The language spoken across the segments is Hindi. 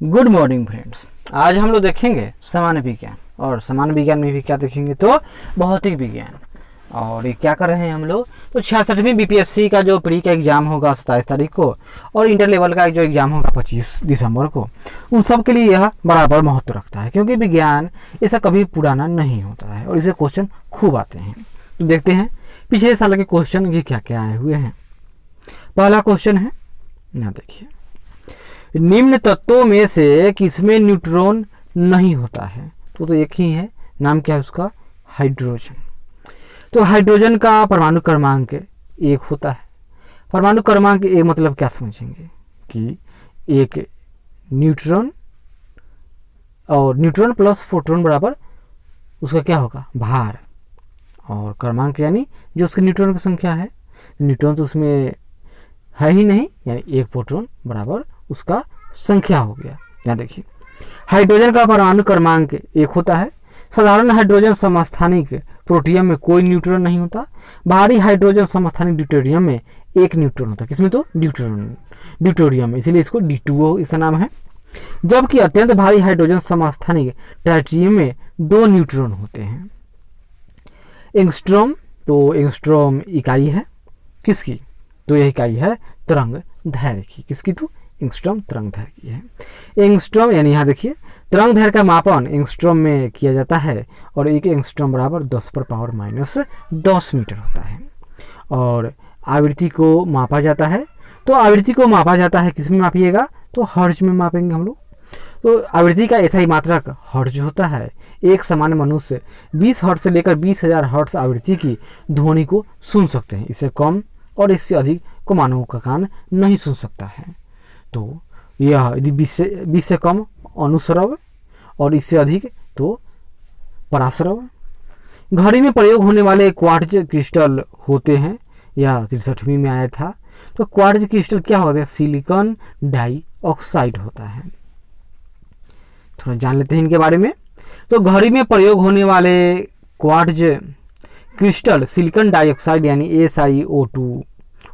Good morning friends. आज हम लोग देखेंगे सामान्य विज्ञान, और सामान्य विज्ञान में भी क्या देखेंगे तो भौतिक विज्ञान। और ये क्या कर रहे हैं हम लोग तो 66वीं बीपीएससी का जो प्री का एग्ज़ाम होगा 27 तारीख को, और इंटर लेवल का जो एग्ज़ाम होगा 25 दिसंबर को, उन सब के लिए यह बराबर महत्व रखता है, क्योंकि विज्ञान ऐसा कभी पुराना नहीं होता है और इसे क्वेश्चन खूब आते हैं। तो देखते हैं पिछले साल के क्वेश्चन ये क्या क्या आए हुए हैं। पहला क्वेश्चन है, यहाँ देखिए, निम्न तत्वों में से किसमें न्यूट्रॉन नहीं होता है? तो एक ही है, नाम क्या है उसका? हाइड्रोजन। तो हाइड्रोजन का परमाणु क्रमांक 1 होता है। परमाणु क्रमांक 1 मतलब क्या समझेंगे कि एक न्यूट्रॉन और न्यूट्रॉन प्लस फोटोन बराबर उसका क्या होगा? भार। और क्रमांक यानी जो उसके न्यूट्रॉन की संख्या है, न्यूट्रॉन तो उसमें है ही नहीं, यानी एक प्रोटॉन बराबर उसका संख्या हो गया। यहाँ देखिए, हाइड्रोजन का परमाणु क्रमांक 1 होता है। साधारण हाइड्रोजन समस्थानिक प्रोटियम में कोई न्यूट्रॉन नहीं होता। भारी हाइड्रोजन समस्थानिक ड्यूटेरियम में 1 न्यूट्रॉन होता है। किसमें? तो ड्यूटेरियम में, इसीलिए इसको D2O इसका नाम है। जबकि अत्यंत भारी हाइड्रोजन समस्थानिक ट्राइटियम में 2 न्यूट्रॉन होते हैं। एंगस्ट्रॉम, तो एंगस्ट्रॉम इकाई है किसकी? तो यह इकाई है तरंग दैर्घ्य की। किसकी? तो एंगस्ट्रॉम तरंग दैर्घ्य की है। एंगस्ट्रॉम यानी यहाँ देखिए, तरंग दैर्घ्य का मापन एंगस्ट्रॉम में किया जाता है, और एक एंगस्ट्रॉम बराबर 10⁻⁻10 मीटर होता है। और आवृत्ति को मापा जाता है, तो आवृत्ति को मापा जाता है किस में मापिएगा? तो हर्ट्ज में मापेंगे हम लोग। तो आवृत्ति का ऐसा ही मात्रक हर्ट्ज होता है। एक सामान्य मनुष्य 20 हर्ट्ज से लेकर 20,000 हर्ट्ज आवृत्ति की ध्वनि को सुन सकते हैं। इससे कम और इससे अधिक को मानव का कान नहीं सुन सकता है। तो यह यदि 20 से कम अनुश्रव और इससे अधिक तो पराश्रव। घड़ी में प्रयोग होने वाले क्वार्ट्ज क्रिस्टल होते हैं, यह 63वीं में आया था। तो क्वार्ट्ज क्रिस्टल क्या होता है? सिलिकॉन डाइऑक्साइड होता है। थोड़ा जान लेते हैं इनके बारे में। तो घड़ी में प्रयोग होने वाले क्वार्ट्ज क्रिस्टल सिलिकॉन डाइऑक्साइड यानी SiO2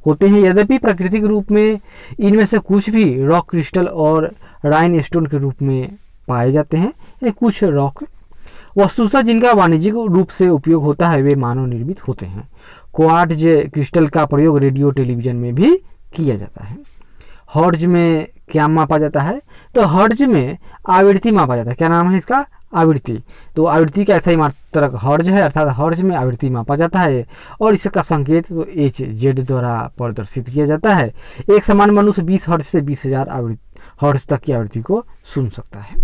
होते हैं। यद्यपि प्राकृतिक रूप में इनमें से कुछ भी रॉक क्रिस्टल और राइन स्टोन के रूप में पाए जाते हैं, यानी कुछ रॉक वस्तुतः जिनका वाणिज्यिक रूप से उपयोग होता है वे मानव निर्मित होते हैं। क्वार्ट्ज क्रिस्टल का प्रयोग रेडियो टेलीविजन में भी किया जाता है। हर्ट्ज में क्या मापा जाता है? तो हर्ट्ज में आवृत्ति मापा जाता है। क्या नाम है इसका? आवृत्ति। तो आवृत्ति का ऐसा ही मात्रक हर्ट्ज है, अर्थात हर्ट्ज में आवृत्ति मापा जाता है, और इसका संकेत तो HZ द्वारा प्रदर्शित किया जाता है। एक समान मनुष्य 20 हर्ट्ज से 20,000 हर्ट्ज तक की आवृत्ति को सुन सकता है।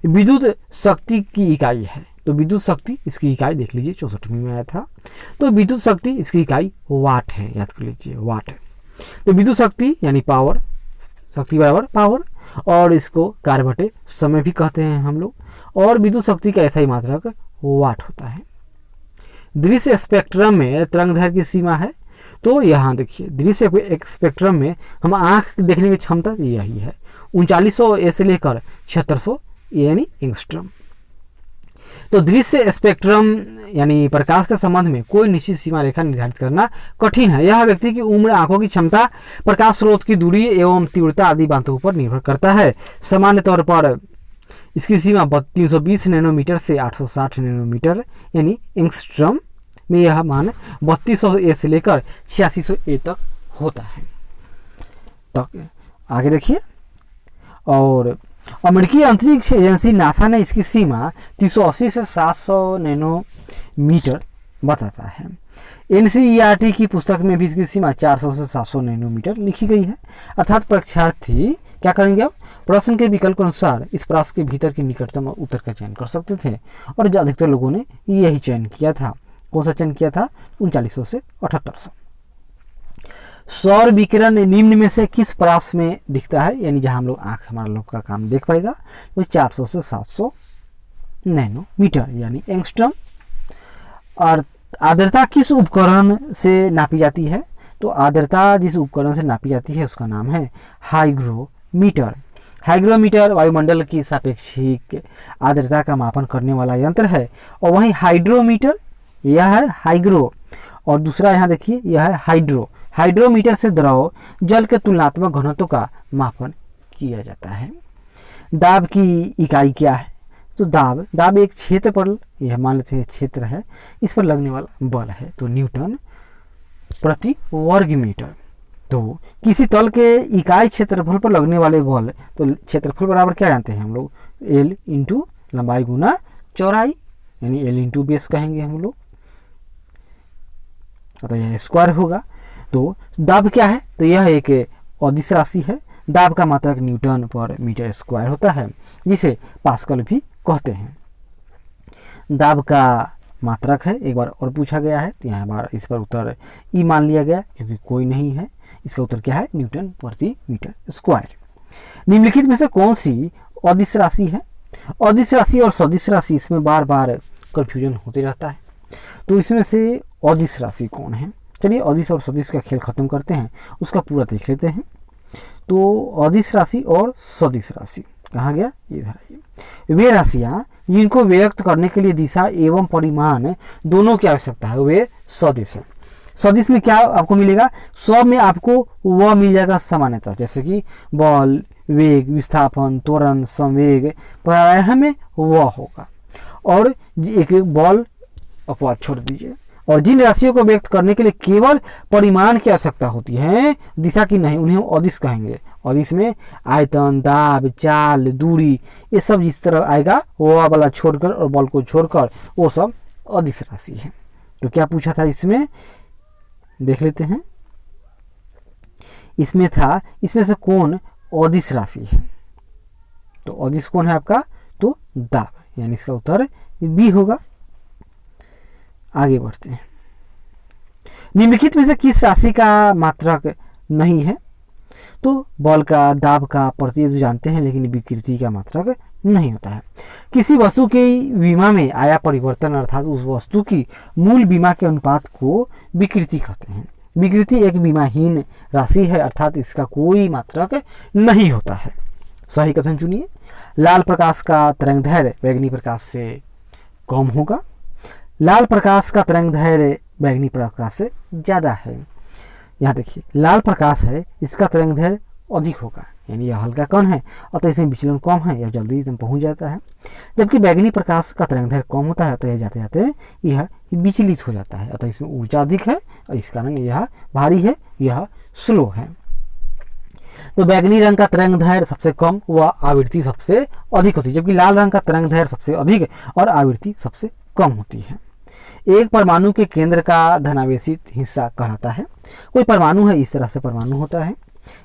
विद्युत शक्ति की इकाई है, तो विद्युत शक्ति इसकी इकाई देख लीजिए, 64वीं में आया था। तो विद्युत शक्ति इसकी इकाई वाट है, याद कर लीजिए, वाट। तो विद्युत शक्ति यानी पावर, शक्ति बराबर पावर, और इसको कार्य बटे समय भी कहते हैं हम लोग। और विद्युत शक्ति का ऐसा ही मात्रक वाट होता है। दृश्य स्पेक्ट्रम में तरंग दैर्घ्य की सीमा है। तो यहाँ देखिए, दृश्य स्पेक्ट्रम में हम आंख देखने की क्षमता यही है, 3900 से लेकर 7600 यानी एंगस्ट्रॉम। तो दृश्य स्पेक्ट्रम यानी प्रकाश के संबंध में कोई निश्चित सीमा रेखा निर्धारित करना कठिन है। यह व्यक्ति की उम्र, आंखों की क्षमता, प्रकाश स्रोत की दूरी एवं तीव्रता आदि बातों पर निर्भर करता है। सामान्य तौर पर इसकी सीमा 320 नैनोमीटर से 860 नैनोमीटर यानी एंगस्ट्रॉम में यह मान 3200 से लेकर 8600 तक होता है। तक आगे देखिए, और अमेरिकी अंतरिक्ष एजेंसी नासा ने इसकी सीमा 380 से 700 नैनोमीटर बताता है। NCERT की पुस्तक में भी इसकी सीमा 400 से 700 नैनोमीटर लिखी गई है। अर्थात परीक्षार्थी क्या करेंगे? अब प्रश्न के विकल्प के अनुसार इस प्रास के भीतर के निकटतम उत्तर का चयन कर सकते थे, और अधिकतर लोगों ने यही चयन किया था। कौन सा चयन किया था? 3900 से 7800। सौर विकिरण निम्न में से किस प्रास में दिखता है? यानी जहां हम लोग आंख हमारा लोग का काम देख पाएगा, तो 400 से 700 नैनोमीटर यानी एंगस्ट्रॉम। और आर्द्रता किस उपकरण से नापी जाती है? तो आर्द्रता जिस उपकरण से नापी जाती है उसका नाम है हाइग्रोमीटर। हाइग्रोमीटर वायुमंडल की सापेक्षिक आर्द्रता का मापन करने वाला यंत्र है। और वहीं हाइड्रोमीटर, यह है हाइग्रो, और दूसरा यहाँ देखिए यह है हाइड्रो। हाइड्रोमीटर से द्रव जल के तुलनात्मक घनत्व का मापन किया जाता है। दाब की इकाई क्या है? तो दाब एक क्षेत्रफल, यह मान लेते हैं क्षेत्र है, इस पर लगने वाला बल है, तो न्यूटन प्रति वर्ग मीटर। तो किसी तल के इकाई क्षेत्रफल पर लगने वाले बल, तो क्षेत्रफल बराबर क्या जानते हैं हम लोग? L इंटू लंबाई गुना चौड़ाई, यानी L इंटू बेस कहेंगे हम लोग, तो यह स्क्वायर होगा। तो दाब क्या है? तो यह एक अदिश राशि है। दाब का मात्रक न्यूटन पर मीटर स्क्वायर होता है, जिसे पास्कल भी कहते हैं। दाब का मात्रक है, एक बार और पूछा गया है, तो यहाँ बार इस पर उत्तर ई मान लिया गया क्योंकि कोई नहीं है। इसका उत्तर क्या है? न्यूटन प्रति मीटर स्क्वायर। निम्नलिखित में से कौन सी अदिश राशि है? अदिश राशि और सदिश राशि, इसमें बार बार कंफ्यूजन होते रहता है। तो इसमें से अदिश राशि कौन है? चलिए अदिश और सदिश का खेल खत्म करते हैं, उसका पूरा देख लेते हैं। तो अदिश राशि और सदिश राशि कहाँ गया? इधर आइए। वे राशियाँ जिनको व्यक्त करने के लिए दिशा एवं परिमाण दोनों की आवश्यकता है, वे सदिश है। सदिश में क्या आपको मिलेगा? सब में आपको वह मिल जाएगा सामान्यतः, जैसे कि बल, वेग, विस्थापन, त्वरण, संवेग, प्रायः में वह होगा। और एक बल अपवाद छोड़ दीजिए। और जिन राशियों को व्यक्त करने के लिए केवल परिमाण की आवश्यकता होती है, दिशा की नहीं, उन्हें हम अदिश कहेंगे। अदिश में आयतन, दाब, चाल, दूरी, ये सब जिस तरह आएगा वो वाला छोड़कर और बल को छोड़कर वो सब अदिश राशि है। तो क्या पूछा था इसमें? देख लेते हैं। इसमें था, इसमें से कौन अदिश राशि है? तो अदिश कौन है आपका? तो दाब, यानी इसका उत्तर बी होगा। आगे बढ़ते हैं। निम्नलिखित में से किस राशि का मात्रक नहीं है? तो बल का, दाब का, प्रति तो जानते हैं, लेकिन विकृति का मात्रक नहीं होता है। किसी वस्तु की विमा में आया परिवर्तन अर्थात उस वस्तु की मूल विमा के अनुपात को विकृति कहते हैं। विकृति एक विमाहीन राशि है, अर्थात इसका कोई मात्रक नहीं होता है। सही कथन चुनिए। लाल प्रकाश का तरंगदैर्घ्य बैंगनी प्रकाश से कम होगा। लाल प्रकाश का तरंगदैर्घ्य बैंगनी प्रकाश से ज़्यादा है। यहाँ देखिए, लाल प्रकाश है, इसका तरंगदैर्घ्य अधिक होगा, यानी यह हल्का कण है, अतः इसमें विचलन कम है, यह जल्दी एकदम पहुँच जाता है। जबकि बैंगनी प्रकाश का तरंगदैर्घ्य कम होता है, अतः जाते जाते यह विचलित हो जाता है, अतः इसमें ऊर्जा अधिक है और इस कारण यह भारी है, यह स्लो है। तो बैंगनी रंग का तरंगदैर्घ्य सबसे कम व आवृत्ति सबसे अधिक होती है, जबकि लाल रंग का तरंगदैर्घ्य सबसे अधिक और आवृत्ति सबसे कम होती है। एक परमाणु के केंद्र का धनावेशित हिस्सा कहलाता है। कोई परमाणु है, इस तरह से परमाणु होता है।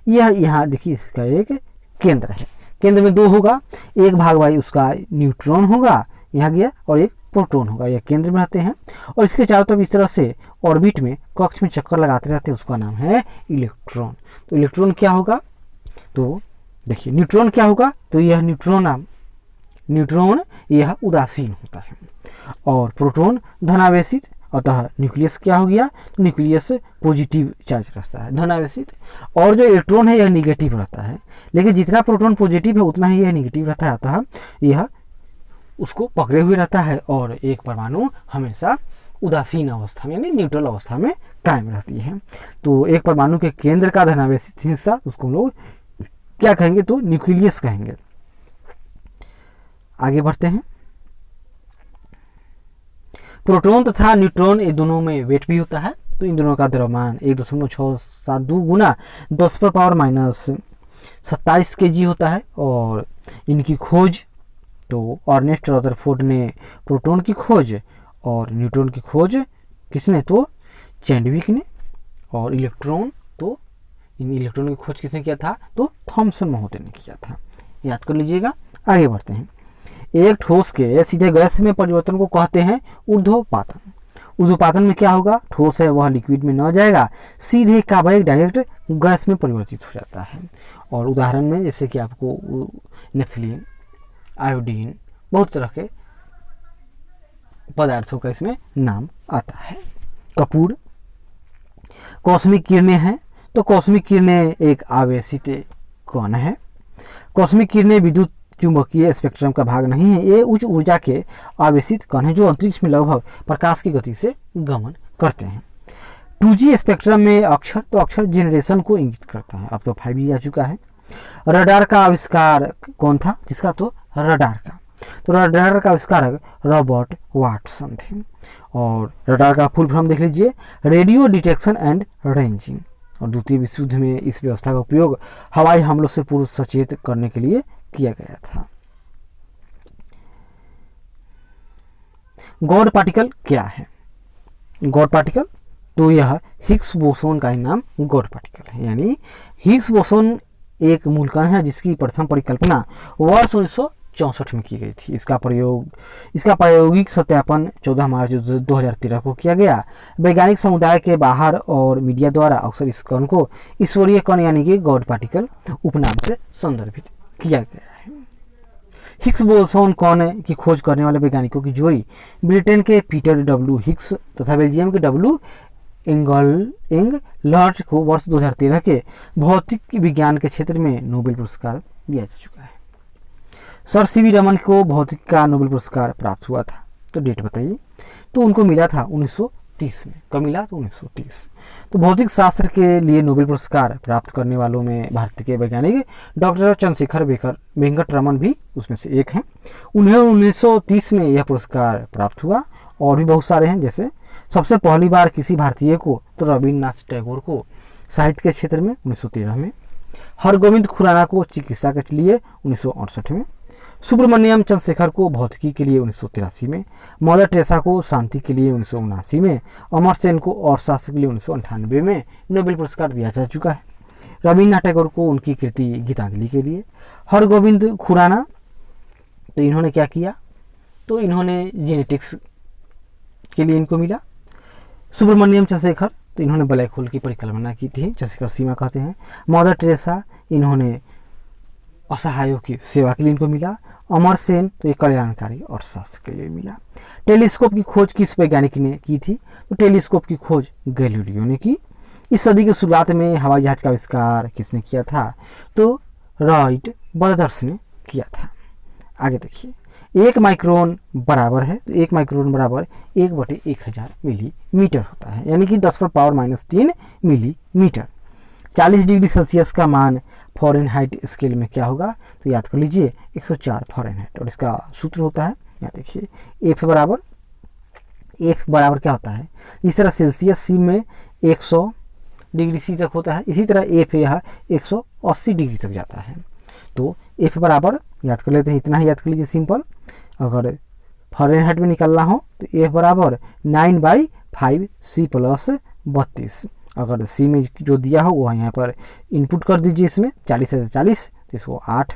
यह यहाँ देखिए, इसका एक केंद्र है। केंद्र में दो होगा, एक भाग भाई उसका न्यूट्रॉन होगा, यहाँ गया, और एक प्रोटॉन होगा, यह केंद्र में रहते हैं। और इसके चारों तरफ इस तरह से ऑर्बिट में, कक्ष में चक्कर लगाते रहते हैं, उसका नाम है इलेक्ट्रॉन। तो इलेक्ट्रॉन क्या होगा? तो देखिए, न्यूट्रॉन क्या होगा? तो यह न्यूट्रॉन यह उदासीन होता है, और प्रोटॉन धनावेशित, अतः न्यूक्लियस क्या हो गया? तो न्यूक्लियस पॉजिटिव चार्ज रहता है, धनावेशित। और जो इलेक्ट्रॉन है यह निगेटिव रहता है, लेकिन जितना प्रोटॉन पॉजिटिव है उतना ही यह निगेटिव रहता है, अतः यह उसको पकड़े हुए रहता है। और एक परमाणु हमेशा उदासीन अवस्था में, यानी न्यूट्रल अवस्था में कायम रहती है। तो एक परमाणु के केंद्र का धनावेशित हिस्सा, उसको हम लोग क्या कहेंगे? तो न्यूक्लियस कहेंगे। आगे बढ़ते हैं। प्रोटॉन तथा न्यूट्रॉन ये दोनों में वेट भी होता है, तो इन दोनों का द्रव्यमान 1.672 गुना 10⁻27 kg होता है। और इनकी खोज, तो अर्नेस्ट रदरफोर्ड ने प्रोटॉन की खोज और न्यूट्रॉन की खोज किसने? तो चैडविक ने। और इलेक्ट्रॉन, तो इन इलेक्ट्रॉन की खोज किसने किया था? तो थॉमसन महोदय ने किया था, याद कर लीजिएगा। आगे बढ़ते हैं। एक ठोस के सीधे गैस में परिवर्तन को कहते हैं ऊर्ध्वपातन। ऊर्ध्वपातन में क्या होगा? ठोस है वह लिक्विड में न जाएगा, सीधे कार्बनिक डायरेक्ट गैस में परिवर्तित हो जाता है। और उदाहरण में जैसे कि आपको नेफ्थलीन, आयोडीन, बहुत तरह के पदार्थों का इसमें नाम आता है। कपूर। कॉस्मिक किरणें हैं, तो कॉस्मिक किरणें एक आवेशित कण है। कॉस्मिक किरणें विद्युत चुंबकीय स्पेक्ट्रम का भाग नहीं है, ये उच्च ऊर्जा के आवेशित कण हैं जो अंतरिक्ष में लगभग प्रकाश की गति से गमन करते हैं। 2G स्पेक्ट्रम में अक्षर, तो अक्षर जनरेशन को इंगित करता है। अब तो 5G आ चुका है। रडार का आविष्कार कौन था, किसका, तो रडार का। तो रडार का आविष्कारक रॉबर्ट वाटसन थे। और रडार का फुल फॉर्म देख लीजिए, रेडियो डिटेक्शन एंड रेंजिंग। और द्वितीय विश्व युद्ध में इस व्यवस्था का उपयोग हवाई हमलों से पूर्व सचेत करने के लिए किया गया था। गॉड पार्टिकल क्या है? गॉड पार्टिकल, तो यह हिग्स बोसोन का ही नाम गॉड पार्टिकल है। यानी हिग्स बोसोन एक मूलकण है जिसकी प्रथम परिकल्पना वर्ष 1964 में की गई थी। इसका प्रायोगिक सत्यापन 14 मार्च 2013 को किया गया। वैज्ञानिक समुदाय के बाहर और मीडिया द्वारा अक्सर इस कण को ईश्वरीय कण यानी कि गॉड पार्टिकल उपनाम से संदर्भित किया गया है। हिग्स बोसोन कण की खोज करने वाले वैज्ञानिकों की जोड़ी ब्रिटेन के पीटर डब्ल्यू हिग्स तथा बेल्जियम के डब्ल्यू एंगलर्ट को वर्ष 2013 के भौतिक विज्ञान के क्षेत्र में नोबेल पुरस्कार दिया जा चुका है। सर सीवी रमन को भौतिकी का नोबेल पुरस्कार प्राप्त हुआ था, तो डेट बताइए। तो उनको मिला था 1930 में। कब मिला? तो 1930। तो भौतिक शास्त्र के लिए नोबेल पुरस्कार प्राप्त करने वालों में भारत के वैज्ञानिक डॉक्टर चंद्रशेखर वेंकट रमन भी उसमें से एक हैं। उन्हें 1930 में यह पुरस्कार प्राप्त हुआ। और भी बहुत सारे हैं, जैसे सबसे पहली बार किसी भारतीय को, तो रविन्द्रनाथ टैगोर को साहित्य के क्षेत्र में 1913 में, हरगोविंद खुराना को चिकित्सा के लिए 1968 में, सुब्रमण्यम चंद्रशेखर को भौतिकी के लिए 1983 में, मदर टेरेसा को शांति के लिए 1979 में, अमर सेन को अर्थशास्त्र के लिए 1998 में नोबेल पुरस्कार दिया जा चुका है। रविन्द्रनाथ टैगोर को उनकी कृति गीतांजलि के लिए। हरगोविंद खुराना, तो इन्होंने क्या किया, तो इन्होंने जेनेटिक्स के लिए इनको मिला। सुब्रमण्यम चंद्रशेखर, तो इन्होंने ब्लैक होल की परिकल्पना की थी, चंद्रशेखर सीमा कहते हैं। मदर टेरेसा, इन्होंने असहायों की सेवा के लिए इनको मिला। अमर सेन, तो एक कल्याणकारी और शास्त्र के लिए मिला। टेलीस्कोप की खोज किस वैज्ञानिक ने की थी, तो टेलीस्कोप की खोज गैलीलियो ने की। इस सदी की शुरुआत में हवाई जहाज का आविष्कार किसने किया था, तो राइट ब्रदर्स ने किया था। आगे देखिए, 1 माइक्रोन बराबर है, तो 1 माइक्रोन बराबर 1/1000 मिलीमीटर होता है, यानी कि 10⁻³ मिलीमीटर। 40 डिग्री सेल्सियस का मान फ़ारेनहाइट स्केल में क्या होगा, तो याद कर लीजिए 104 फ़ारेनहाइट। और इसका सूत्र होता है, यहाँ देखिए, F बराबर क्या होता है, इस तरह सेल्सियस सी में 100 डिग्री सी तक होता है, इसी तरह F यह 180 डिग्री तक जाता है। तो F बराबर याद कर लेते हैं, इतना ही याद कर लीजिए सिंपल। अगर फ़ारेनहाइट में निकलना हो तो F बराबर 9/5C + 32। अगर सी में जो दिया हो वो यहाँ पर इनपुट कर दीजिए। इसमें 40 है 40, तो इसको 8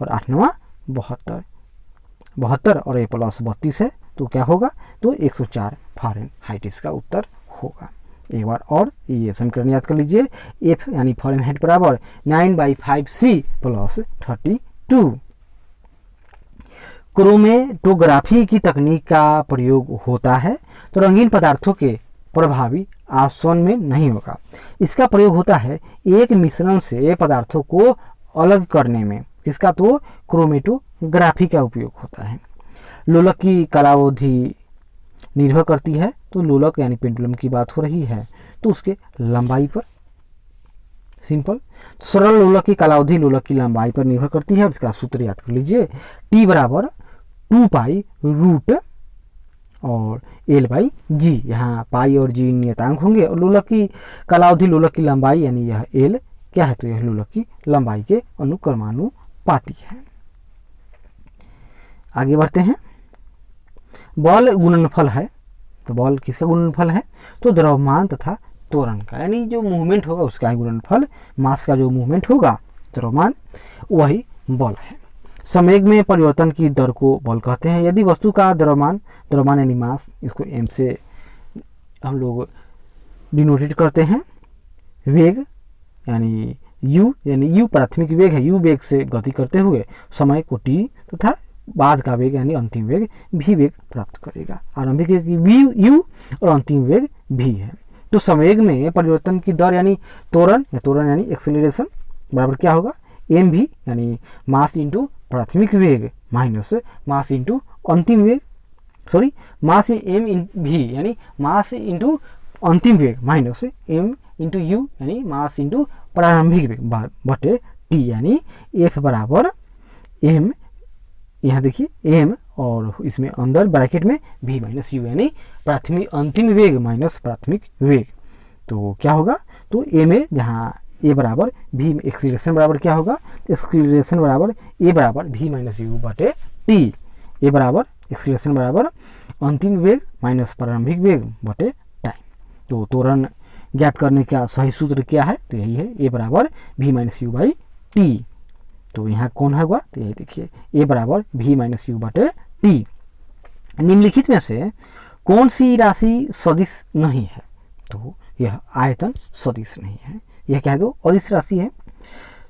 और 8 9 72 और A + 32 है, तो क्या होगा, तो 104 फ़ारेनहाइट इसका उत्तर होगा। एक बार और ये समीकरण याद कर लीजिए, F यानी फ़ारेनहाइट बराबर 9/5C + 32। क्रोमेटोग्राफी की तकनीक का प्रयोग होता है, तो रंगीन पदार्थों के प्रभावी आसवन में नहीं होगा। इसका प्रयोग होता है एक मिश्रण से पदार्थों को अलग करने में, किसका, तो क्रोमेटोग्राफी का उपयोग होता है। लोलक की कालावधि निर्भर करती है, तो लोलक यानी पेंडुलम की बात हो रही है, तो उसके लंबाई पर। सिंपल, तो सरल लोलक की कालावधि लोलक की लंबाई पर निर्भर करती है। और इसका सूत्र याद कर लीजिए, T बराबर 2π और L/G। यहाँ पाई और जी नियतांक होंगे। और लोलक की कालावधि लोलक की लंबाई यानी यह L क्या है, तो यह लोलक की लंबाई के अनुक्रमानुपाती है। आगे बढ़ते हैं। बल गुणनफल है, तो बल किसका गुणनफल है, तो द्रव्यमान तथा त्वरण का, यानी जो मूवमेंट होगा उसका गुणनफल। मास का जो मूवमेंट होगा द्रव्यमान, वही बल है। संवेग में परिवर्तन की दर को बल कहते हैं। यदि वस्तु का द्रव्यमान यानी मास, इसको m से हम लोग डिनोटेट करते हैं। वेग यानी u प्राथमिक वेग है, u वेग से गति करते हुए समय को t तथा बाद का वेग यानी अंतिम वेग v वेग प्राप्त करेगा। आरंभिक वेग u और अंतिम वेग v है। तो संवेग में परिवर्तन की दर यानी त्वरण यानी एक्सेलरेशन बराबर क्या होगा, mv यानी मास इंटू प्राथमिक वेग माइनस मास इंटू अंतिम वेग, सॉरी मास mv यानी मास इंटू अंतिम वेग माइनस m इंटू u यानी मास इंटू प्रारंभिक वेग बटे टी, यानी एफ बराबर एम, यहाँ देखिए एम और इसमें अंदर ब्रैकेट में v माइनस यू, यानी प्राथमिक अंतिम वेग माइनस प्राथमिक वेग। तो क्या होगा, तो ए में जहाँ ए बराबर v एक्सीलरेशन बराबर क्या होगा, तो एक्सीलरेशन बराबर ए बराबर v माइनस यू बटे टी। ए बराबर एक्सीलरेशन बराबर अंतिम वेग माइनस प्रारंभिक वेग बटे टाइम। तो त्वरण ज्ञात करने का सही सूत्र क्या है, तो यही है ए बराबर v minus you by T. तो यहाँ कौन होगा, तो यही देखिए ए बराबर v माइनस यू बटे टी। निम्नलिखित में से कौन सी राशि सदिश नहीं है, तो यह आयतन सदिश नहीं है। यह क्या है, तो अदिश राशि है।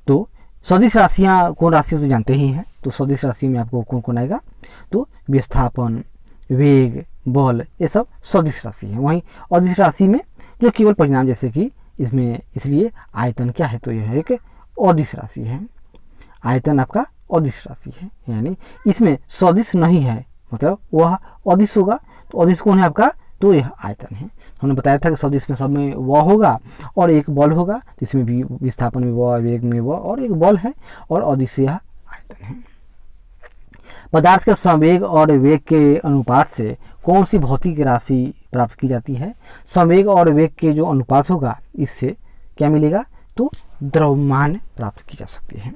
तो सदिश राशियाँ कौन राशि तो जानते ही हैं, तो सदिश राशि में आपको कौन कौन आएगा, तो विस्थापन, वेग, बल, ये सब सदिश राशि है। वहीं अदिश राशि में जो केवल परिणाम, जैसे कि इसमें, इसलिए आयतन क्या है, तो यह एक अदिश राशि है। आयतन आपका अदिश राशि है, यानी इसमें सदिश नहीं है, मतलब वह अदिश होगा। तो अदिश कौन है आपका, तो यह आयतन है। हमने बताया था कि सदिश में सब में व होगा और एक बल होगा, तो इसमें भी विस्थापन में व, वेग में व और एक बल है, और अदिश यह आयतन है। पदार्थ के संवेग और वेग के अनुपात से कौन सी भौतिक राशि प्राप्त की जाती है। संवेग और वेग के जो अनुपात होगा, इससे क्या मिलेगा, तो द्रव्यमान प्राप्त की जा सकती है।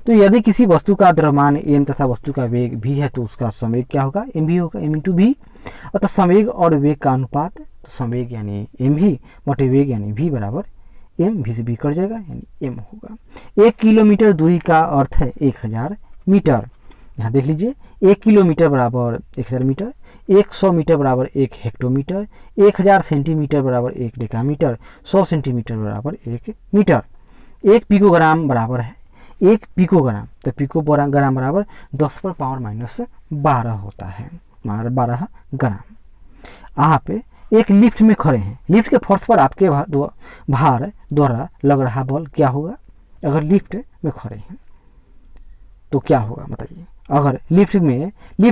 तो यदि किसी वस्तु का द्रव्यमान m तथा वस्तु का वेग v है, तो उसका संवेग क्या होगा, mv होगा, m इंटू v। अतः संवेग और वेग का अनुपात, तो संवेग यानी mv बटे वेग यानी v बराबर m, v से v कट जाएगा यानी m होगा। 1 किलोमीटर दूरी का अर्थ है 1000 मीटर। यहाँ देख लीजिए, 1 किलोमीटर बराबर 1000 मीटर, 100 मीटर बराबर 1 हेक्टोमीटर, 1000 सेंटीमीटर बराबर 1 डेकामीटर, 100 सेंटीमीटर बराबर 1 मीटर। 1 पिकोग्राम बराबर है 1 पिकोग्राम, तो पिकोग्राम बराबर 10 पर पावर माइनस 12 होता है, 12 ग्राम। आप एक लिफ्ट में खड़े हैं, लिफ्ट के फर्श पर आपके भार द्वारा लग रहा बल क्या होगा। अगर लिफ्ट में खड़े हैं तो क्या होगा बताइए। अगर लिफ्ट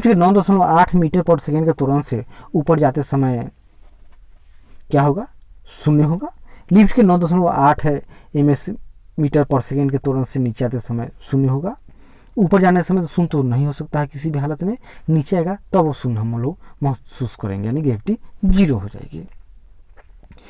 के 9.8 मीटर पर सेकेंड के त्वरण से ऊपर जाते समय क्या होगा, 0 होगा। लिफ्ट के 9.8 मीटर पर सेकेंड के त्वरण से नीचे आते समय 0 होगा। ऊपर जाने समय तो 0 तो नहीं हो सकता है किसी भी हालत में, नीचे आएगा तब वो 0 हम लोग महसूस करेंगे, यानी ग्रेविटी 0 हो जाएगी।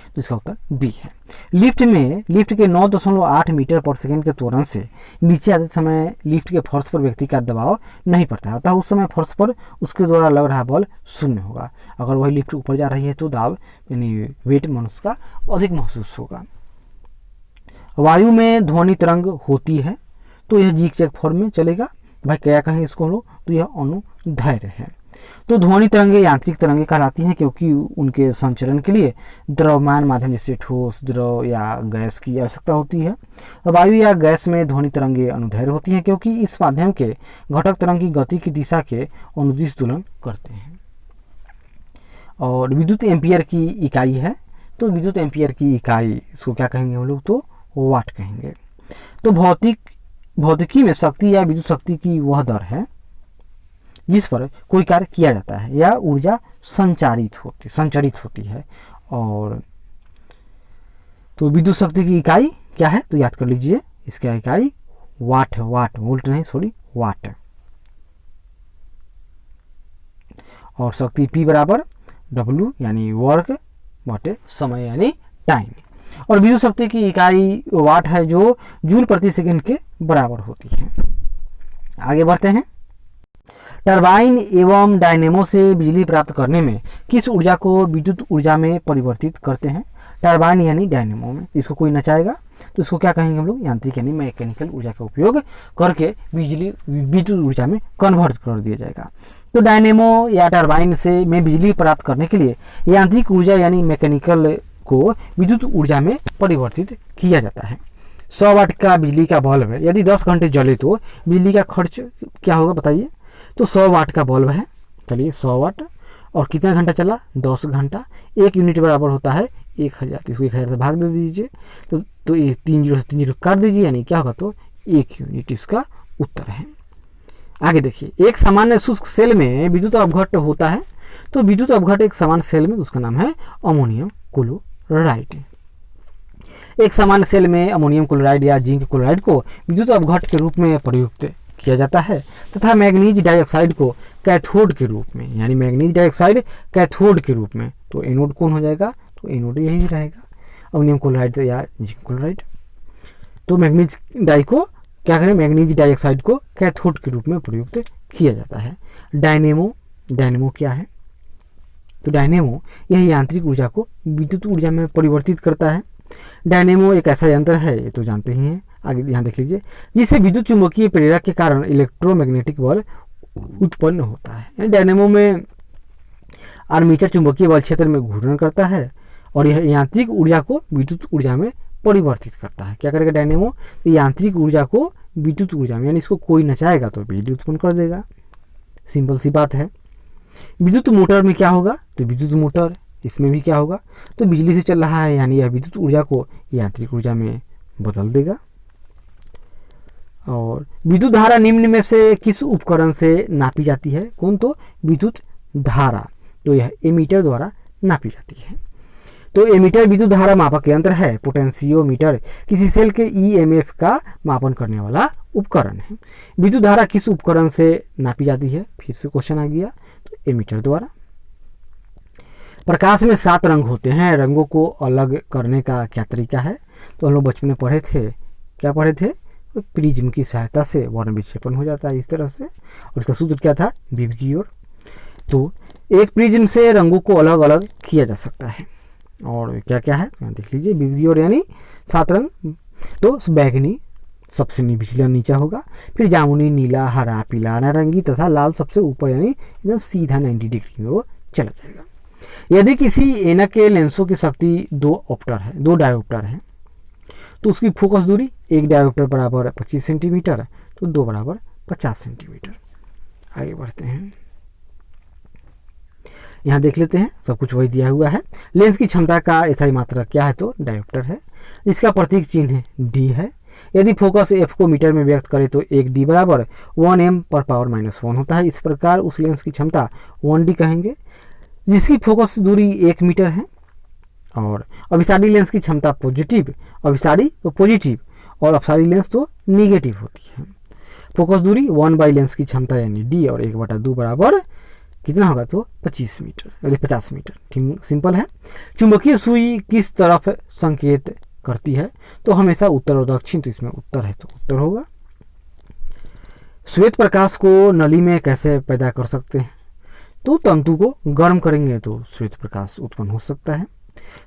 तो इसका उत्तर बी है। लिफ्ट के 9.8 मीटर पर सेकेंड के त्वरण से नीचे आते समय लिफ्ट के फर्श पर व्यक्ति का दबाव नहीं पड़ता है, अतः उस समय फर्श पर उसके द्वारा लग रहा बल 0 होगा। अगर वही लिफ्ट ऊपर जा रही है तो दाब यानी वेट मनुष्य का अधिक महसूस होगा। वायु में ध्वनि तरंग होती है, तो यह जिग-जैग फॉर्म में चलेगा। भाई क्या कहेंगे इसको हम लोग, तो यह अनुदैर्घ्य है। तो ध्वनि तरंगे यांत्रिक तरंगे कहलाती हैं, क्योंकि उनके संचरण के लिए द्रव्यमान माध्यम जैसे ठोस, द्रव या गैस की आवश्यकता होती है। वायु या गैस में ध्वनि तरंगे अनुदैर्घ्य होती हैं, क्योंकि इस माध्यम के घटक तरंग की गति की दिशा के अनुदिश दोलन करते हैं। और विद्युत एम्पियर की इकाई है, तो विद्युत एम्पियर की इकाई इसको क्या कहेंगे हम लोग, तो वाट कहेंगे। तो भौतिकी में शक्ति या विद्युत शक्ति की वह दर है जिस पर कोई कार्य किया जाता है या ऊर्जा संचरित होती है। और तो विद्युत शक्ति की इकाई क्या है, तो याद कर लीजिए, इसका इकाई वाट है, वोल्ट नहीं सॉरी वाट। और शक्ति P बराबर W यानी वर्क बटे समय यानी टाइम। और विद्युत शक्ति की इकाई वाट है, जो जूल प्रति सेकंड के बराबर होती है। आगे बढ़ते हैं। टरबाइन एवं डायनेमो से बिजली प्राप्त करने में किस ऊर्जा को विद्युत ऊर्जा में परिवर्तित करते हैं। टरबाइन यानी डायनेमो में, इसको कोई नचाएगा तो इसको क्या कहेंगे हम लोग, यांत्रिक यानी मैकेनिकल ऊर्जा का उपयोग करके बिजली विद्युत ऊर्जा में कन्वर्ट कर दिया जाएगा। तो डायनेमो या टरबाइन से में बिजली प्राप्त करने के लिए यांत्रिक ऊर्जा यानी मैकेनिकल को विद्युत ऊर्जा में परिवर्तित किया जाता है। 100 वाट का बिजली का बल्ब है, यदि 10 घंटे जले तो बिजली का खर्च क्या होगा बताइए। तो 100 वाट का बल्ब है, चलिए 100 वाट, और कितना घंटा चला, 10 घंटा। 1 यूनिट बराबर होता है 1000, इसको 1000 से भाग दे दीजिए, तो ये 3 0 से 3 0 काट दीजिए, यानी क्या होगा, तो 1 यूनिट इसका उत्तर है। आगे देखिए, एक सामान्य शुष्क सेल में विद्युत अपघट होता है। तो विद्युत अपघट एक सामान्य सेल में, तो उसका नाम है अमोनियम क्लोराइड। एक सामान्य सेल में अमोनियम क्लोराइड या जिंक क्लोराइड को विद्युत अपघट के रूप में प्रयुक्त किया जाता है तथा मैग्नीज डाइऑक्साइड को कैथोड के रूप में, यानी मैग्नीज डाइऑक्साइड कैथोड के रूप में। तो एनोड कौन हो जाएगा? तो एनोड यही रहेगा, अमोनियम क्लोराइड या जिंक क्लोराइड। तो मैग्नीज डाई को क्या करें, मैग्नीज डाइऑक्साइड को कैथोड के रूप में प्रयुक्त किया जाता है। डायनेमो, डायनेमो क्या है? तो डायनेमो यह यांत्रिक ऊर्जा को विद्युत ऊर्जा में परिवर्तित करता है। डायनेमो एक ऐसा यंत्र है, ये तो जानते ही हैं, आगे यहाँ देख लीजिए, जिससे विद्युत चुंबकीय प्रेरक के कारण इलेक्ट्रोमैग्नेटिक बल उत्पन्न होता है। डायनेमो में आर्मेचर चुंबकीय बल क्षेत्र में घूर्णन करता है और यह यांत्रिक ऊर्जा को विद्युत ऊर्जा में परिवर्तित करता है। क्या करेगा डायनेमो? तो यांत्रिक ऊर्जा को विद्युत ऊर्जा में, यानी इसको कोई नचाएगा तो बिजली उत्पन्न कर देगा। सिंपल सी बात है। विद्युत मोटर में क्या होगा? तो विद्युत मोटर इसमें भी क्या होगा? तो बिजली से चल रहा है, यानी यह विद्युत ऊर्जा को यांत्रिक ऊर्जा में बदल देगा। और विद्युत धारा निम्न में से किस उपकरण से नापी जाती है? कौन? तो विद्युत धारा, तो यह एमीटर द्वारा नापी जाती है। तो एमीटर विद्युत धारा मापक यंत्र है। पोटेंशियोमीटर किसी सेल के ईएमएफ का मापन करने वाला उपकरण है। विद्युत धारा किस उपकरण से नापी जाती है? फिर से क्वेश्चन आ गया, तो एमीटर द्वारा। प्रकाश में 7 रंग होते हैं, रंगों को अलग करने का क्या तरीका है? तो हम लोग बचपन में पढ़े थे, क्या पढ़े थे? प्रिज्म की सहायता से वर्ण विक्षेपण हो जाता है इस तरह से, और इसका सूत्र क्या था? विबगियोर। तो एक प्रिज्म से रंगों को अलग अलग किया जा सकता है, और क्या क्या है यहाँ देख लीजिए। विबगियोर यानी 7 रंग, तो बैगनी सबसे निचला नीचा होगा, फिर जामुनी, नीला, हरा, पीला, नारंगी तथा लाल सबसे ऊपर, यानी एकदम सीधा 90 डिग्री में वो चला जाएगा। यदि किसी ऐनक के लेंसों की शक्ति 2 डायोप्टर है, तो उसकी फोकस दूरी 1 डायोप्टर बराबर 25 सेंटीमीटर, तो 2 बराबर 50 सेंटीमीटर। आगे बढ़ते हैं, यहाँ देख लेते हैं, सब कुछ वही दिया हुआ है। लेंस की क्षमता का एसआई मात्रक क्या है? तो डायोप्टर है, इसका प्रतीक चिन्ह डी है। यदि फोकस एफ को मीटर में व्यक्त करें तो 1 डी बराबर 1 m पर पावर -1 होता है। इस प्रकार उस लेंस की क्षमता 1 डी कहेंगे जिसकी फोकस दूरी 1 मीटर है। और अभिसारी लेंस की क्षमता पॉजिटिव, अभिसारी तो पॉजिटिव और अपसारी लेंस तो निगेटिव होती है। फोकस दूरी 1 लेंस की क्षमता यानी डी, और 1/2 बराबर कितना होगा? तो 25 मीटर, यानी 50 मीटर। सिंपल है। चुंबकीय सुई किस तरफ संकेत करती है? तो हमेशा उत्तर और दक्षिण, तो इसमें उत्तर है तो उत्तर होगा। श्वेत प्रकाश को नली में कैसे पैदा कर सकते हैं? तो तंतु को गर्म करेंगे तो श्वेत प्रकाश उत्पन्न हो सकता है।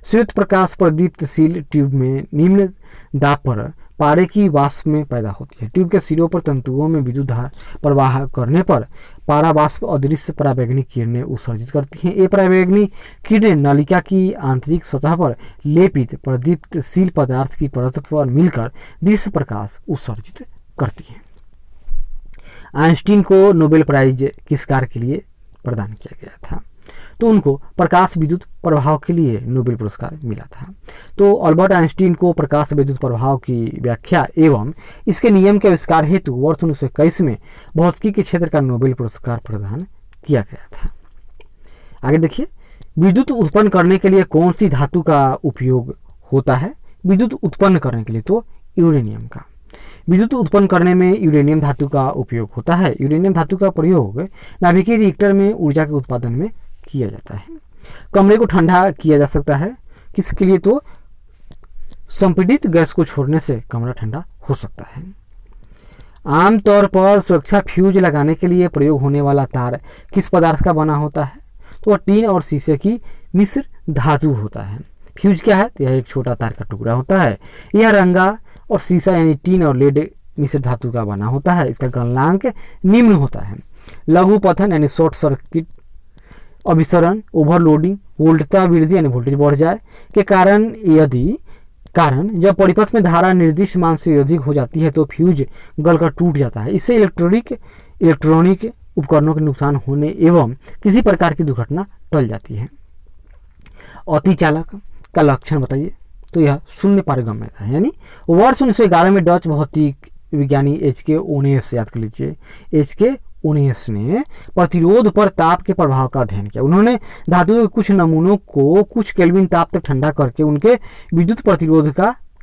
श्वेत प्रकाश प्रदीप्तशील ट्यूब में निम्न दाब पर पारे की वाष्प में पैदा होती है। ट्यूब के सिरों पर तंतुओं में विद्युत धारा प्रवाह करने पर पारा वाष्प अदृश्य पराबैंगनी किरणें उत्सर्जित करती हैं। ये पराबैंगनी किरणें नलिका की आंतरिक सतह पर लेपित प्रदीप्तशील पदार्थ की परत पर मिलकर दृश्य प्रकाश उत्सर्जित करती हैं। आइंस्टीन को नोबेल प्राइज किस कार्य के लिए प्रदान किया गया था? तो उनको प्रकाश विद्युत प्रभाव के लिए नोबेल पुरस्कार मिला था। तो अल्बर्ट आइंस्टीन को प्रकाश विद्युत प्रभाव की व्याख्या एवं इसके नियम के आविष्कार हेतु वर्ष 1921 में भौतिकी के क्षेत्र का नोबेल पुरस्कार प्रदान किया गया था। आगे देखिए, विद्युत उत्पन्न करने के लिए कौन सी धातु का उपयोग होता है? विद्युत उत्पन्न करने के लिए तो यूरेनियम का। विद्युत उत्पन्न करने में यूरेनियम धातु का उपयोग होता है। यूरेनियम धातु का प्रयोग नाभिकीय रिएक्टर में ऊर्जा के उत्पादन में किया जाता है। कमरे को ठंडा किया जा सकता है किसके लिए? तो संपीड़ित गैस को छोड़ने से कमरा ठंडा हो सकता है। आमतौर पर सुरक्षा फ्यूज लगाने के लिए प्रयोग होने वाला तार किस पदार्थ का बना होता है? तो टीन और शीशे की मिश्र धातु होता है। फ्यूज क्या है? तो यह एक छोटा तार का टुकड़ा होता है। यह रंगा और शीशा यानी टीन और लेड मिश्र धातु का बना होता है। इसका गलनांक निम्न होता है। लघु पतन यानी शॉर्ट सर्किट, अभिसरण, ओवरलोडिंग, वोल्टता वृद्धि यानी वोल्टेज बढ़ जाए के कारण जब परिपथ में धारा निर्दिष्ट मान से अधिक हो जाती है तो फ्यूज गलकर टूट जाता है। इससे इलेक्ट्रॉनिक उपकरणों के नुकसान होने एवं किसी प्रकार की दुर्घटना टल जाती है। अतिचालक का लक्षण बताइए? तो यह शून्य पारगम्यता है। यानी वर्ष 1911 में डच भौतिक विज्ञानी HK ओनेस, याद कर लीजिए, HK 19 ने प्रतिरोध पर ताप के प्रभाव का अध्ययन किया। उन्होंने धातुओं के कुछ नमूनों को कुछ केल्विन ताप तक ठंडा करके उनके विद्युत प्रतिरोध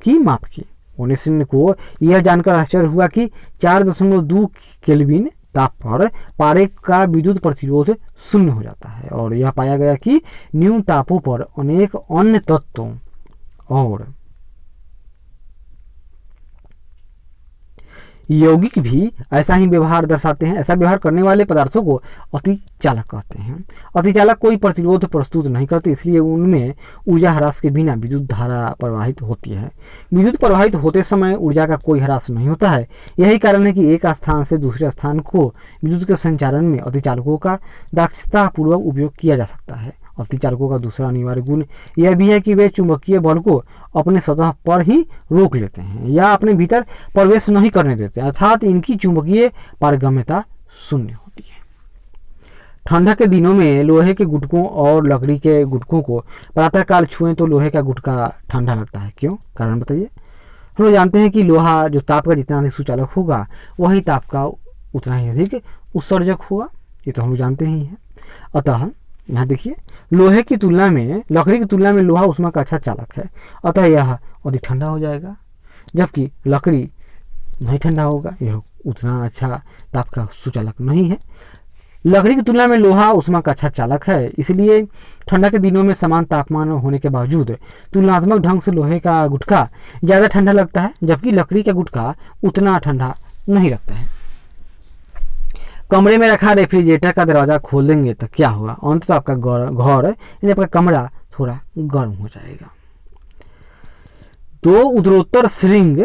की माप की। 19 को यह जानकर आश्चर्य हुआ कि 4.2 केल्विन ताप पर पारे का विद्युत प्रतिरोध शून्य हो जाता है, और यह पाया गया कि न्यून तापों पर अनेक अन्य तत्वों और यौगिक भी ऐसा ही व्यवहार दर्शाते हैं। ऐसा व्यवहार करने वाले पदार्थों को अतिचालक कहते हैं। अतिचालक कोई प्रतिरोध प्रस्तुत नहीं करते, इसलिए उनमें ऊर्जा ह्रास के बिना विद्युत धारा प्रवाहित होती है। विद्युत प्रवाहित होते समय ऊर्जा का कोई ह्रास नहीं होता है। यही कारण है कि एक स्थान से दूसरे स्थान को विद्युत के संचारण में अतिचालकों का दक्षतापूर्वक उपयोग किया जा सकता है। अतिचालकों का दूसरा अनिवार्य गुण यह भी है कि वे चुंबकीय बल को अपने सतह पर ही रोक लेते हैं या अपने भीतर प्रवेश नहीं करने देते, अर्थात इनकी चुंबकीय पारगम्यता शून्य होती है। ठंडक के दिनों में लोहे के गुटकों और लकड़ी के गुटकों को प्रातःकाल छुएं तो लोहे का गुटका ठंडा लगता है। क्यों? कारण बताइए। हम लोग जानते हैं कि लोहा जो ताप का जितना अधिक सुचालक होगा वही ताप का उतना ही अधिक उत्सर्जक होगा, ये तो हम लोग जानते ही हैं। अतः यहाँ देखिए, लोहे की तुलना में लकड़ी की तुलना में लोहा ऊष्मा का अच्छा चालक है, अतः यह अधिक ठंडा हो जाएगा, जबकि लकड़ी नहीं ठंडा होगा, यह उतना अच्छा ताप का सुचालक नहीं है। लकड़ी की तुलना में लोहा ऊष्मा का अच्छा चालक है, इसलिए ठंडा के दिनों में समान तापमान होने के बावजूद तुलनात्मक ढंग से लोहे का गुटका ज़्यादा ठंडा लगता है, जबकि लकड़ी का गुटका उतना ठंडा नहीं लगता है। कमरे में रखा रेफ्रिजरेटर का दरवाज़ा खोल देंगे तो क्या होगा? अंततः आपका घर यानी आपका कमरा थोड़ा गर्म हो जाएगा। दो उत्तरोत्तर श्रृंग,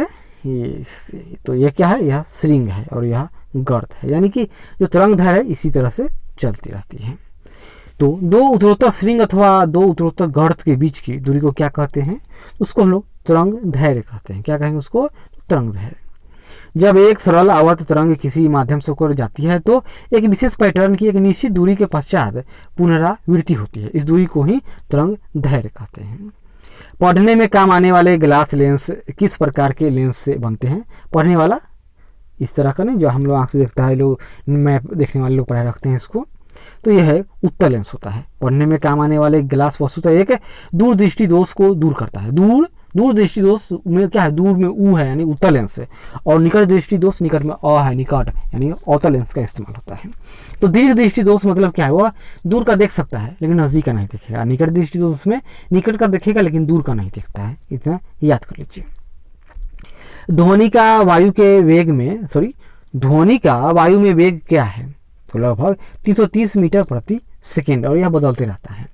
तो ये क्या है? यह श्रृंग है और यह गर्त है, यानी कि जो तरंगधैर्य है इसी तरह से चलती रहती है। तो दो उत्तरोत्तर श्रृंग अथवा दो उत्तरोत्तर गर्त के बीच की दूरी को क्या कहते हैं? उसको हम लोग तरंगधैर्य कहते हैं। क्या कहेंगे उसको? तरंगधैर्य। जब एक सरल आवर्त तरंग किसी माध्यम से होकर जाती है तो एक विशेष पैटर्न की एक निश्चित दूरी के पश्चात पुनरावृत्ति होती है। इस दूरी को ही तरंगधैर्य कहते हैं। पढ़ने में काम आने वाले ग्लास लेंस किस प्रकार के लेंस से बनते हैं? पढ़ने वाला इस तरह का नहीं, जो हम लोग आँख से देखता है, लोग मैप देखने वाले लोग पढ़ाई रखते हैं इसको, तो यह है उत्तल लेंस होता है। पढ़ने में काम आने वाले ग्लास वस्तुतः एक दूरदृष्टि दोष को दूर करता है। दूर दृष्टि दोष में क्या है? दूर में ऊ है यानी उत्तल लेंस है, और निकट दृष्टि दोष निकट में अ है, निकट यानी अवतल लेंस का इस्तेमाल होता है। तो दीर्घ दृष्टि दोष मतलब क्या है? वह दूर का देख सकता है लेकिन नजदीक का नहीं देखेगा। निकट दृष्टि दोष में निकट का देखेगा लेकिन दूर का नहीं देखता है। इतना याद कर लीजिए। ध्वनि का वायु में वेग क्या है? तो लगभग 330 मीटर प्रति सेकेंड, और यह बदलते रहता है।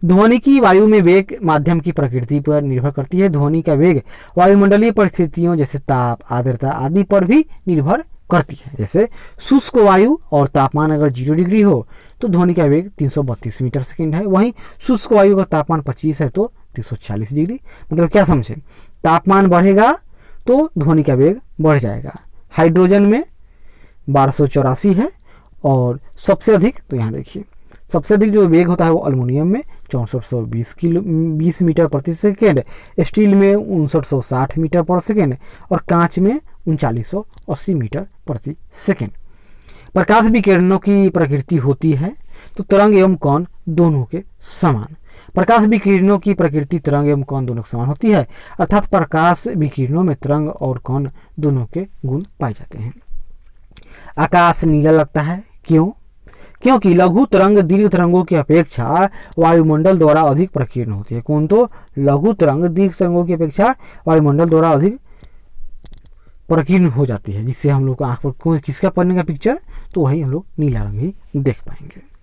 ध्वनि की वायु में वेग माध्यम की प्रकृति पर निर्भर करती है। ध्वनि का वेग वायुमंडलीय परिस्थितियों जैसे ताप, आर्द्रता आदि पर भी निर्भर करती है। जैसे शुष्क वायु और तापमान अगर 0 डिग्री हो तो ध्वनि का वेग 332 मीटर सेकेंड है। वहीं शुष्क वायु का तापमान 25 है तो 340 डिग्री। मतलब क्या समझे? तापमान बढ़ेगा तो ध्वनि का वेग बढ़ जाएगा। हाइड्रोजन में 1284 है, और सबसे अधिक, तो यहाँ देखिए, सबसे अधिक जो वेग होता है वो अल्युमिनियम में 6420 मीटर प्रति सेकेंड, स्टील में 5960 मीटर पर सेकेंड, और कांच में 3980 मीटर प्रति सेकेंड। प्रकाश विकिरणों की प्रकृति होती है तो तरंग एवं कण दोनों के समान। प्रकाश विकिरणों की प्रकृति तरंग एवं कण दोनों के समान होती है, अर्थात प्रकाश विकिरणों में तरंग और कण दोनों के गुण पाए जाते हैं। आकाश नीला लगता है, क्यों? क्योंकि लघु तरंग दीर्घ तरंगों की अपेक्षा वायुमंडल द्वारा अधिक प्रकीर्ण होती है। कौन? तो लघु तरंग दीर्घ तरंगों की अपेक्षा वायुमंडल द्वारा अधिक प्रकीर्ण हो जाती है, जिससे हम लोग को आंख पर किसका पड़ने का पिक्चर, तो वही हम लोग नीला रंग ही देख पाएंगे।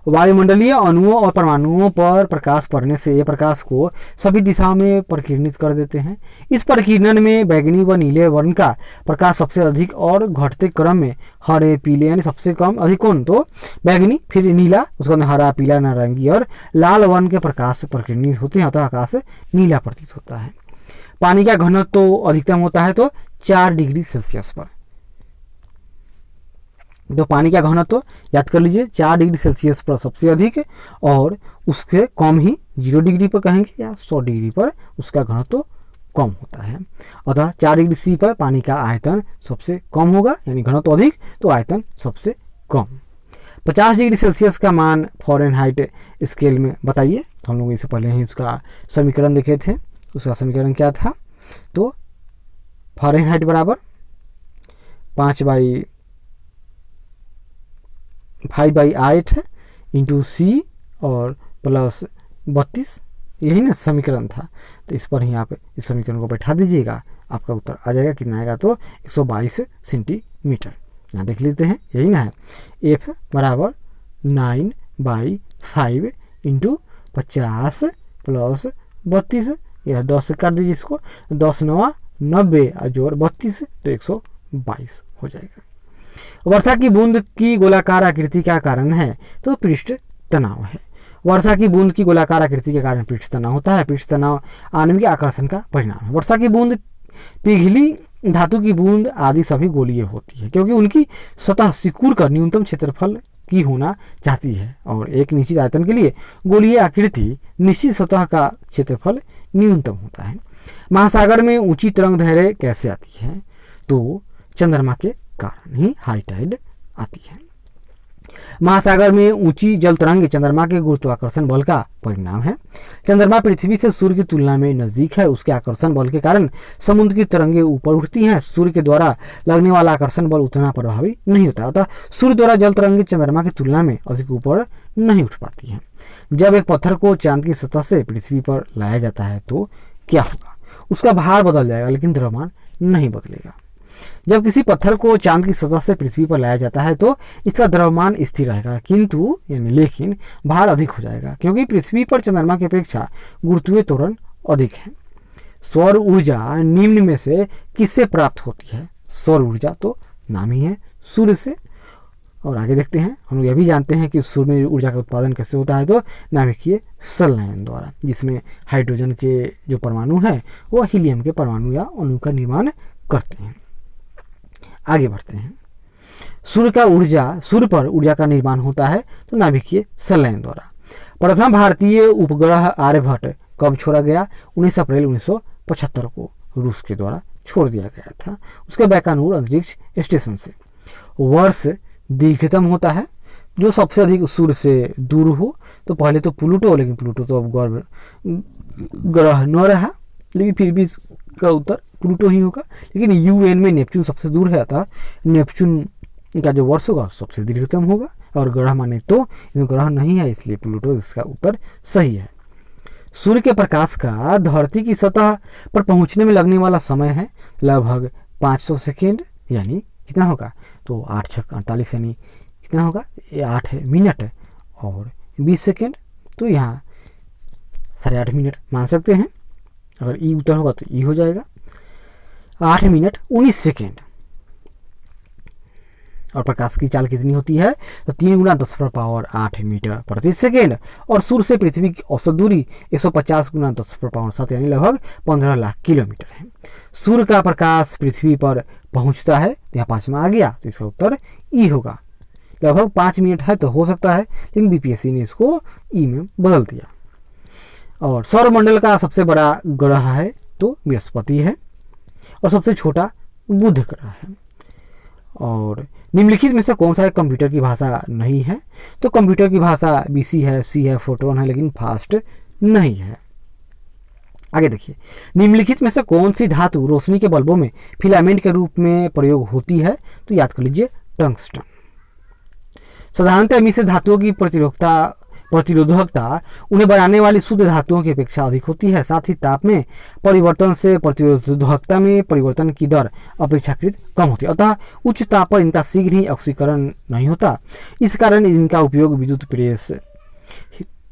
वायुमंडलीय अणुओं और परमाणुओं पर प्रकाश पड़ने से ये प्रकाश को सभी दिशाओं में प्रकीर्णित कर देते हैं। इस प्रकीर्णन में बैंगनी व नीले वर्ण का प्रकाश सबसे अधिक और घटते क्रम में हरे पीले, यानी सबसे कम अधिक कौन? तो बैंगनी, फिर नीला, उसके बाद हरा पीला नारंगी और लाल वर्ण के प्रकाश प्रकीर्णित होते हैं, अतः आकाश नीला प्रतीत होता है। पानी का घनत्व तो अधिकतम होता है तो 4 डिग्री सेल्सियस पर। तो पानी का घनत्व तो याद कर लीजिए 4 डिग्री सेल्सियस पर सबसे अधिक, और उससे कम ही 0 डिग्री पर कहेंगे या 100 डिग्री पर उसका घनत्व कम होता है। अतः 4 डिग्री सी पर पानी का आयतन सबसे कम होगा, यानी घनत्व अधिक तो आयतन सबसे कम। 50 डिग्री सेल्सियस का मान फ़ारेनहाइट स्केल में बताइए। तो हम लोग इससे पहले ही उसका समीकरण देखे थे। उसका समीकरण क्या था? तो फ़ारेनहाइट बराबर 5/8 इंटू सी और प्लस 32, यही ना समीकरण था। तो इस पर ही आप इस समीकरण को बैठा दीजिएगा, आपका उत्तर आ जाएगा। कितना आएगा? तो 122 सेंटीमीटर। यहाँ देख लेते हैं, यही ना है। एफ बराबर 9/5 इंटू 50 प्लस 32, यह 10 से काट दीजिए इसको, 10 9 90 और जोड़ 32 तो 122 हो जाएगा। वर्षा की बूंद की गोलाकार आकृति का कारण है? तो पृष्ठ तनाव है। वर्षा की बूंद की गोलाकार आकृति के कारण पृष्ठ तनाव होता है। पृष्ठ तनाव आणविक आकर्षण का परिणाम है। वर्षा की बूंद पिघली धातु की बूंद आदि सभी गोलीय होती है, क्योंकि उनकी सतह सिकुड़ कर न्यूनतम क्षेत्रफल की होना चाहती है, और एक निश्चित आयतन के लिए गोलीय आकृति निश्चित सतह का क्षेत्रफल न्यूनतम होता है। महासागर में ऊंची तरंग दैर्घ्य कैसे आती है? तो चंद्रमा के कारण ही हाई टाइड आती है। महासागर में ऊंची जल तरंग चंद्रमा के गुरुत्वाकर्षण बल का परिणाम है। चंद्रमा पृथ्वी से सूर्य की तुलना में नजदीक है, उसके आकर्षण बल के कारण समुद्र की तरंगें ऊपर उठती हैं। सूर्य के द्वारा लगने वाला आकर्षण बल उतना प्रभावी नहीं होता, अतः सूर्य द्वारा जल तरंगें चंद्रमा की तुलना में अधिक ऊपर नहीं उठ पाती हैं। जब एक पत्थर को चांद की सतह से पृथ्वी पर लाया जाता है तो क्या होगा? उसका भार बदल जाएगा, लेकिन द्रव्यमान नहीं बदलेगा। जब किसी पत्थर को चांद की सतह से पृथ्वी पर लाया जाता है तो इसका द्रव्यमान स्थिर रहेगा, किंतु लेकिन भार अधिक हो जाएगा, क्योंकि पृथ्वी पर चंद्रमा की अपेक्षा गुरुत्वीय त्वरण अधिक है। सौर ऊर्जा निम्न में से किससे प्राप्त होती है? सौर ऊर्जा तो नाम ही है सूर्य से। और आगे देखते हैं, हम लोग यह भी जानते हैं कि सूर्य में ऊर्जा का उत्पादन कैसे होता है? तो नाभिकीय संलयन द्वारा, जिसमें हाइड्रोजन के जो परमाणु है वो हीलियम के परमाणु या अणु का निर्माण करते हैं। आगे बढ़ते हैं। सूर्य पर ऊर्जा का निर्माण होता है तो नाभिकीय संलयन द्वारा। प्रथम भारतीय उपग्रह आर्यभट्ट कब छोड़ा गया? 19 अप्रैल 1975 को रूस के द्वारा छोड़ दिया गया था, उसके बैकानूर अंतरिक्ष स्टेशन से। वर्ष दीर्घतम होता है जो सबसे अधिक सूर्य से दूर हो। तो पहले तो प्लूटो, लेकिन प्लूटो तो अब ग्रह न रहा, लेकिन फिर भी इसका उत्तर प्लूटो ही होगा। लेकिन यूएन में नेपच्यून सबसे दूर है, अतः नेपच्यून का जो वर्ष होगा सबसे दीर्घतम होगा। और ग्रह माने तो ग्रह नहीं है, इसलिए प्लूटो इसका उत्तर सही है। सूर्य के प्रकाश का धरती की सतह पर पहुंचने में लगने वाला समय है लगभग 500 सेकेंड, यानी कितना होगा? तो 8 × 6 = 48, यानी कितना होगा? 8 मिनट और 20 सेकेंड। तो यहाँ 8.5 मिनट मान सकते हैं। अगर ई उत्तर होगा तो ई हो जाएगा। 8 मिनट 19 सेकेंड। और प्रकाश की चाल कितनी होती है? तो 3 × 10⁻8 मीटर प्रति सेकेंड। और सूर्य से पृथ्वी की औसत दूरी 150 × 10⁻7 यानी लगभग 15 लाख किलोमीटर है। सूर्य का प्रकाश पृथ्वी पर पहुंचता है, यहाँ 5 में आ गया, तो इसका उत्तर ई होगा। लगभग 5 मिनट है तो हो सकता है, लेकिन बीपीएससी ने इसको ई में बदल दिया। और सौरमंडल का सबसे बड़ा ग्रह है तो बृहस्पति है, और सबसे छोटा बुध ग्रह है। और निम्नलिखित में से कौन सा कंप्यूटर की भाषा नहीं है? तो कंप्यूटर की भाषा बीसी है, सी है, फोटोन है, लेकिन फास्ट नहीं है। आगे देखिए, निम्नलिखित में से कौन सी धातु रोशनी के बल्बों में फिलामेंट के रूप में प्रयोग होती है? तो याद कर लीजिए, टंगस्टन। साधारणतः मिश्र धातुओं की प्रतिरोधकता उन्हें बनाने वाली शुद्ध धातुओं की अपेक्षा अधिक होती है। साथ ही ताप में परिवर्तन से प्रतिरोधकता में परिवर्तन की दर अपेक्षाकृत कम होती है, अतः उच्च ताप पर इनका शीघ्र ही ऑक्सीकरण नहीं होता। इस कारण इनका उपयोग विद्युत प्रेस,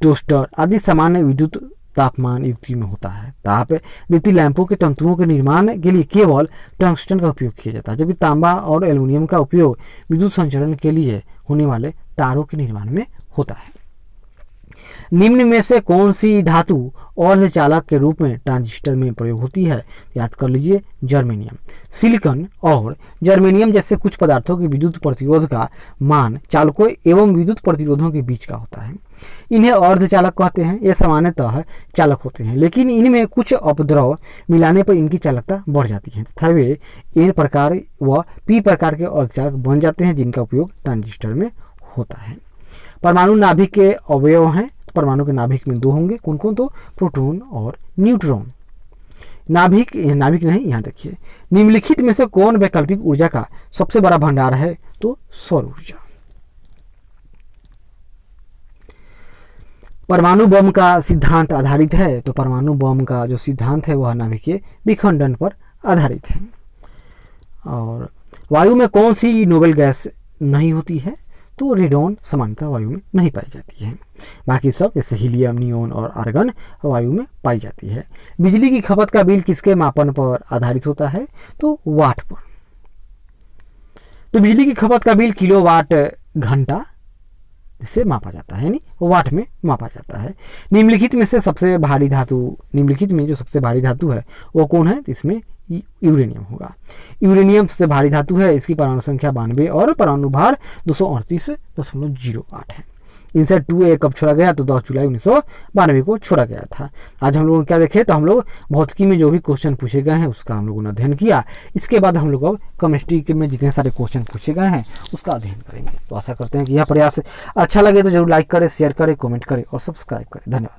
टोस्टर आदि सामान्य विद्युत तापमान युक्ति में होता है। ताप दीप्ति लैंपों के तंतुओं के निर्माण के लिए केवल टंगस्टन का उपयोग किया जाता है, जबकि तांबा और एल्युमिनियम का उपयोग विद्युत संचरण के लिए होने वाले तारों के निर्माण में होता है। निम्न में से कौन सी धातु अर्धचालक के रूप में ट्रांजिस्टर में प्रयोग होती है? याद कर लीजिए, जर्मेनियम। सिलिकॉन और जर्मेनियम जैसे कुछ पदार्थों के विद्युत प्रतिरोध का मान चालकों एवं विद्युत प्रतिरोधों के बीच का होता है। इन्हें अर्धचालक कहते हैं। ये सामान्यतः चालक होते हैं, लेकिन इनमें कुछ अपद्रव मिलाने पर इनकी चालकता बढ़ जाती है तथा वे एन प्रकार व पी प्रकार के अर्धचालक बन जाते हैं, जिनका उपयोग ट्रांजिस्टर में होता है। परमाणु नाभिक के अवयव हैं। परमाणु के नाभिक में दो होंगे, कौन कौन? तो प्रोटॉन और न्यूट्रॉन। नाभिक नहीं, यहाँ देखिए, निम्नलिखित में से कौन वैकल्पिक ऊर्जा का सबसे बड़ा भंडार है? तो सौर ऊर्जा। परमाणु बम का सिद्धांत आधारित है। तो परमाणु बम का जो सिद्धांत है वह नाभिकीय विखंडन पर आधारित है। और वायु में कौन सी नोबेल गैस नहीं होती है? तो रेडॉन सामान्यतः वायु में नहीं पाई जाती है। बाकी सब जैसे हीलियम, नियोन और आर्गन वायु में पाई जाती है। बिजली की खपत का बिल किसके मापन पर आधारित होता है? तो वाट पर। तो बिजली की खपत का बिल किलोवाट घंटा से मापा जाता है, यानी वाट में मापा जाता है। निम्नलिखित में जो सबसे भारी धातु है वो कौन है? तो इसमें यूरेनियम होगा। यूरेनियम सबसे भारी धातु है। इसकी परमाणु संख्या 92 और परमाणु भार 238.08 है। इनसे 2A कब छोड़ा गया? तो 10 जुलाई 1992 को छोड़ा गया था। आज हम लोग क्या देखे? तो हम लोग भौतिकी में जो भी क्वेश्चन पूछे गए हैं उसका हम लोगों ने अध्ययन किया। इसके बाद हम लोग अब केमिस्ट्री में जितने सारे क्वेश्चन पूछे गए हैं उसका अध्ययन करेंगे। तो आशा करते हैं कि यह प्रयास अच्छा लगे तो जरूर लाइक करें, शेयर करें, कमेंट करें और सब्सक्राइब करें। धन्यवाद।